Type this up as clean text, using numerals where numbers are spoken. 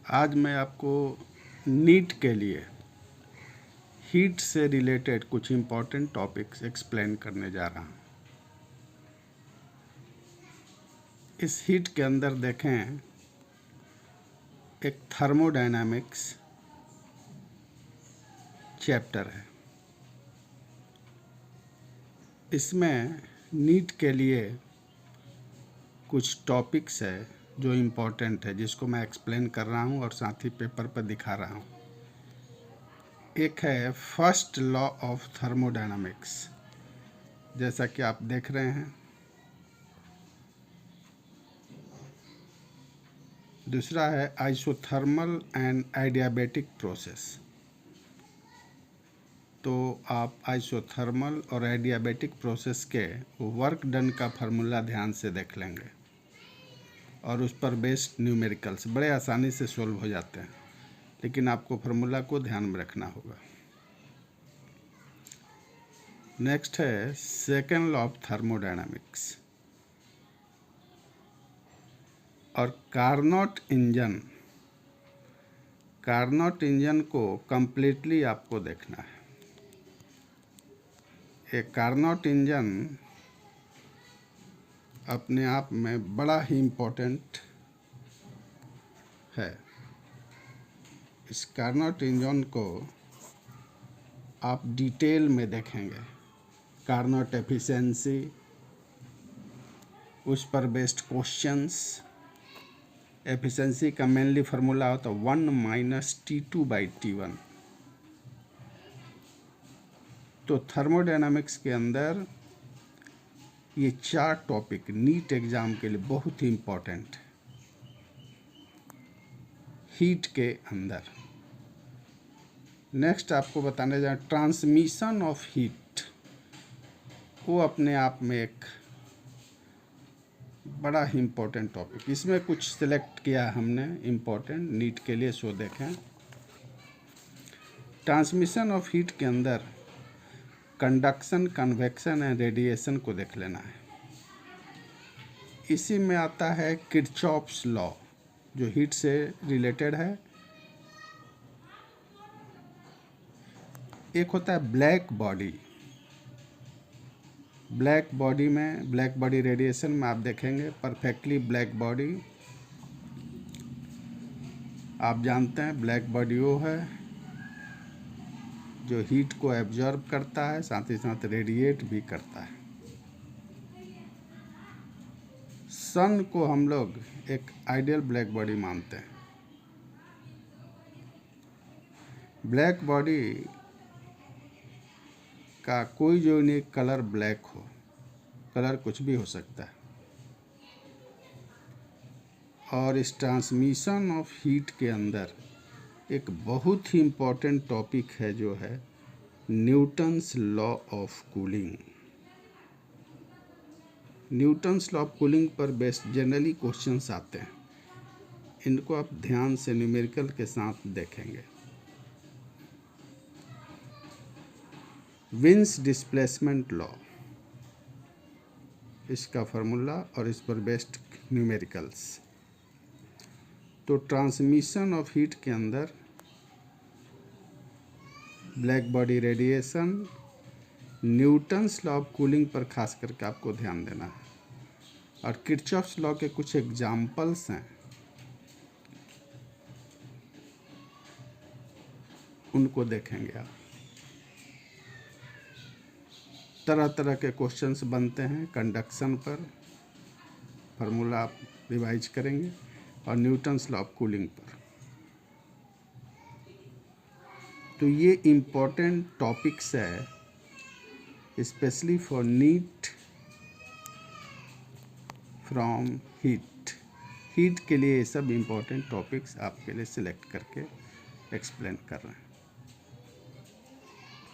आज मैं आपको नीट के लिए हीट से रिलेटेड कुछ इम्पोर्टेंट टॉपिक्स एक्सप्लेन करने जा रहा हूँ। इस हीट के अंदर देखें, एक थर्मोडायनामिक्स चैप्टर है। इसमें नीट के लिए कुछ टॉपिक्स है जो इम्पोर्टेंट है, जिसको मैं एक्सप्लेन कर रहा हूँ और साथ ही पेपर पर दिखा रहा हूँ। एक है फर्स्ट लॉ ऑफ थर्मोडायनामिक्स, जैसा कि आप देख रहे हैं। दूसरा है आइसोथर्मल एंड एडियाबैटिक प्रोसेस। तो आप आइसोथर्मल और एडियाबैटिक प्रोसेस के वर्क डन का फार्मूला ध्यान से देख लेंगे और उस पर बेस्ड न्यूमेरिकल्स बड़े आसानी से सोल्व हो जाते हैं, लेकिन आपको फार्मूला को ध्यान में रखना होगा। नेक्स्ट है सेकेंड लॉ ऑफ थर्मोडायनामिक्स और कार्नोट इंजन को कंप्लीटली आपको देखना है। एक कार्नोट इंजन अपने आप में बड़ा ही इम्पोर्टेंट है। इस कार्नोट इंजन को आप डिटेल में देखेंगे। कार्नोट एफिशिएंसी, उस पर बेस्ड क्वेश्चंस। एफिशिएंसी का मेनली फार्मूला होता है 1 - T2/T1। तो थर्मोडायनामिक्स के अंदर ये 4 टॉपिक नीट एग्जाम के लिए बहुत ही इम्पोर्टेंट है। हीट के अंदर नेक्स्ट आपको बताने जा ट्रांसमिशन ऑफ हीट, वो अपने आप में एक बड़ा ही इम्पोर्टेंट टॉपिक। इसमें कुछ सिलेक्ट किया हमने इम्पोर्टेंट नीट के लिए, सो देखें। ट्रांसमिशन ऑफ हीट के अंदर कंडक्शन, कन्वेक्शन एंड रेडिएशन को देख लेना है। इसी में आता है किरचॉफ्स लॉ, जो हीट से रिलेटेड है। एक होता है ब्लैक बॉडी रेडिएशन में आप देखेंगे परफेक्टली ब्लैक बॉडी। आप जानते हैं ब्लैक बॉडी वो है जो हीट को एब्जॉर्ब करता है, साथ ही साथ रेडिएट भी करता है। सन को हम लोग एक आइडियल ब्लैक बॉडी मानते हैं। ब्लैक बॉडी का कोई जो यूनिक कलर ब्लैक हो, कलर कुछ भी हो सकता है। और इस ट्रांसमिशन ऑफ हीट के अंदर एक बहुत ही इम्पोर्टेंट टॉपिक है, जो है Newton's law of cooling. Newton's law of cooling पर बेस्ड जनरली क्वेश्चंस आते हैं। इनको आप ध्यान से न्यूमेरिकल के साथ देखेंगे। विंस डिस्प्लेसमेंट लॉ, इसका फार्मूला और इस पर बेस्ड न्यूमेरिकल्स। तो ट्रांसमिशन ऑफ हीट के अंदर black body radiation, Newton's law of cooling पर खास करके आपको ध्यान देना है। और किरचॉफ्स लॉ के कुछ एग्जाम्पल्स हैं, उनको देखेंगे आप। तरह तरह के क्वेश्चंस बनते हैं कंडक्शन पर, फार्मूला आप रिवाइज करेंगे, और न्यूटन्स लॉ ऑफ कूलिंग पर। तो ये इम्पोर्टेंट टॉपिक्स है specially for NEET from heat के लिए। ये सब इम्पोर्टेंट टॉपिक्स आपके लिए सिलेक्ट करके एक्सप्लेन कर रहे हैं।